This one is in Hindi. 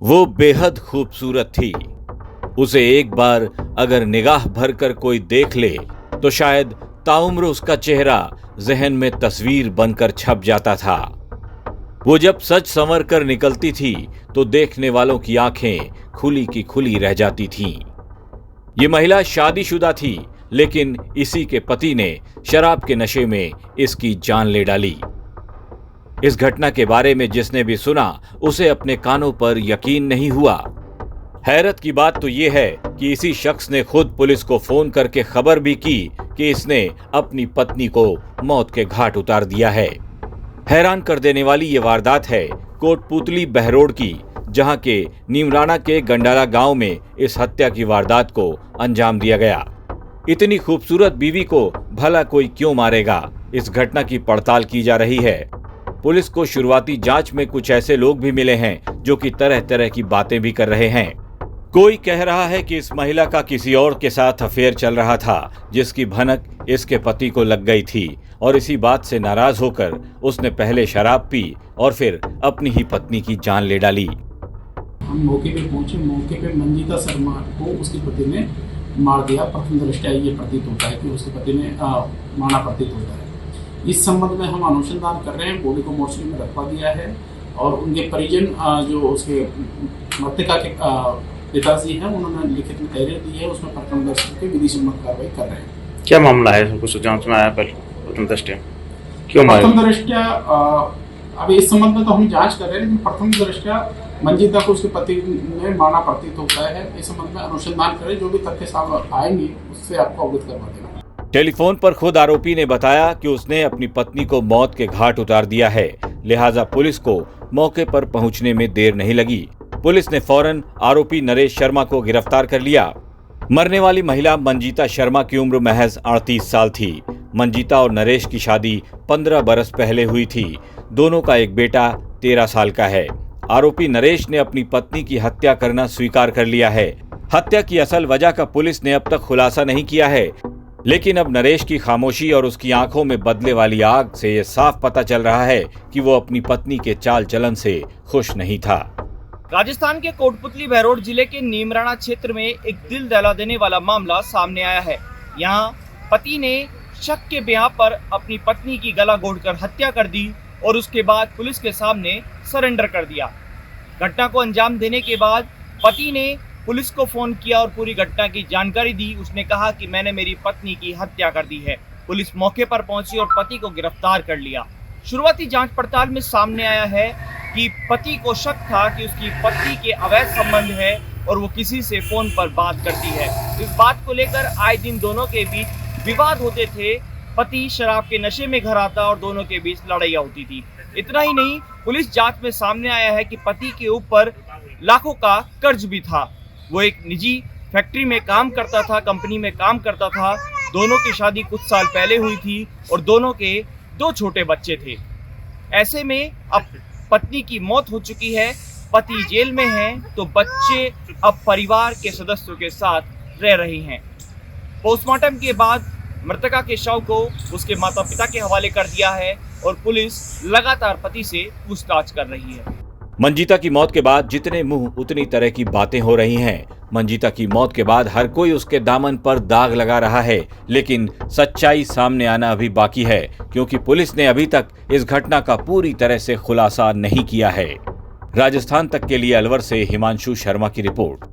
वो बेहद खूबसूरत थी। उसे एक बार अगर निगाह भरकर कोई देख ले तो शायद ताउम्र उसका चेहरा जहन में तस्वीर बनकर छप जाता था। वो जब सच संवर कर निकलती थी तो देखने वालों की आंखें खुली की खुली रह जाती थीं। ये महिला शादीशुदा थी, लेकिन इसी के पति ने शराब के नशे में इसकी जान ले डाली। इस घटना के बारे में जिसने भी सुना उसे अपने कानों पर यकीन नहीं हुआ। हैरत की बात तो यह है कि इसी शख्स ने खुद पुलिस को फोन करके खबर भी की कि इसने अपनी पत्नी को मौत के घाट उतार दिया है। हैरान कर देने वाली ये वारदात है कोटपूतली बहरोड की, जहां के नीमराणा के गंडाला गांव में इस हत्या की वारदात को अंजाम दिया गया। इतनी खूबसूरत बीवी को भला कोई क्यों मारेगा, इस घटना की पड़ताल की जा रही है। पुलिस को शुरुआती जांच में कुछ ऐसे लोग भी मिले हैं जो कि तरह तरह की बातें भी कर रहे हैं। कोई कह रहा है कि इस महिला का किसी और के साथ अफेयर चल रहा था, जिसकी भनक इसके पति को लग गई थी और इसी बात से नाराज होकर उसने पहले शराब पी और फिर अपनी ही पत्नी की जान ले डाली। हम मौके पे पहुंचे। मौके पे मंजिता शर्मा को उसके पति ने मार दिया। प्रथम दृष्टया ये प्रतीत होता है कि उसके पति ने मारा प्रतीत होता है। इस संबंध में हम अनुसंधान कर रहे हैं। बॉडी को मोर्चरी में रखवा दिया है और उनके परिजन जो उसके मृतका के पिताजी हैं, उन्होंने लिखित में तहरीर दी है। उसमें प्रथम दृष्टया की विधि सम्मत कार्रवाई कर रहे हैं। क्या मामला है, कुछ जांच में आया? पहले प्रथम दृष्टया क्यों मारा? प्रथम दृष्टया अब इस संबंध में तो हम जांच कर रहे हैं, लेकिन प्रथम दृष्टया मंजिता को उसके पति ने मारना प्रतीत होता है। इस संबंध में अनुसंधान करें, जो भी तथ्य सामने आएंगे उससे आपको अवगत करवा देना। टेलीफोन पर खुद आरोपी ने बताया कि उसने अपनी पत्नी को मौत के घाट उतार दिया है, लिहाजा पुलिस को मौके पर पहुंचने में देर नहीं लगी। पुलिस ने फौरन आरोपी नरेश शर्मा को गिरफ्तार कर लिया। मरने वाली महिला मंजिता शर्मा की उम्र महज 38 साल थी। मंजिता और नरेश की शादी 15 बरस पहले हुई थी। दोनों का एक बेटा 13 साल का है। आरोपी नरेश ने अपनी पत्नी की हत्या करना स्वीकार कर लिया है। हत्या की असल वजह का पुलिस ने अब तक खुलासा नहीं किया है, लेकिन अब नरेश की खामोशी और उसकी आंखों में बदले वाली आग से यह साफ पता चल रहा है कि वो अपनी पत्नी के चाल चलन से खुश नहीं था। राजस्थान के कोटपुतली बहरोड जिले के नीमराणा क्षेत्र में एक दिल दहला देने वाला मामला सामने आया है। यहाँ पति ने शक के बिहाफ पर अपनी पत्नी की गला घोंटकर हत्या कर दी और उसके बाद पुलिस के सामने सरेंडर कर दिया। घटना को अंजाम देने के बाद पति ने पुलिस को फोन किया और पूरी घटना की जानकारी दी। उसने कहा कि मैंने मेरी पत्नी की हत्या कर दी है। पुलिस मौके पर पहुंची और पति को गिरफ्तार कर लिया। शुरुआती जांच पड़ताल में सामने आया है कि पति को शक था कि उसकी पत्नी के अवैध संबंध है और वो किसी से फोन पर बात करती है। इस बात को लेकर आए दिन दोनों के बीच विवाद होते थे। पति शराब के नशे में घर आता और दोनों के बीच लड़ाइयाँ होती थी। इतना ही नहीं, पुलिस जांच में सामने आया है कि पति के ऊपर लाखों का कर्ज भी था। वो एक निजी फैक्ट्री में काम करता था, कंपनी में काम करता था। दोनों की शादी कुछ साल पहले हुई थी और दोनों के 2 छोटे बच्चे थे। ऐसे में अब पत्नी की मौत हो चुकी है, पति जेल में है, तो बच्चे अब परिवार के सदस्यों के साथ रह रहे हैं। पोस्टमार्टम के बाद मृतका के शव को उसके माता पिता के हवाले कर दिया है और पुलिस लगातार पति से पूछताछ कर रही है। मंजिता की मौत के बाद जितने मुंह उतनी तरह की बातें हो रही हैं। मंजिता की मौत के बाद हर कोई उसके दामन पर दाग लगा रहा है, लेकिन सच्चाई सामने आना अभी बाकी है, क्योंकि पुलिस ने अभी तक इस घटना का पूरी तरह से खुलासा नहीं किया है। राजस्थान तक के लिए अलवर से हिमांशु शर्मा की रिपोर्ट।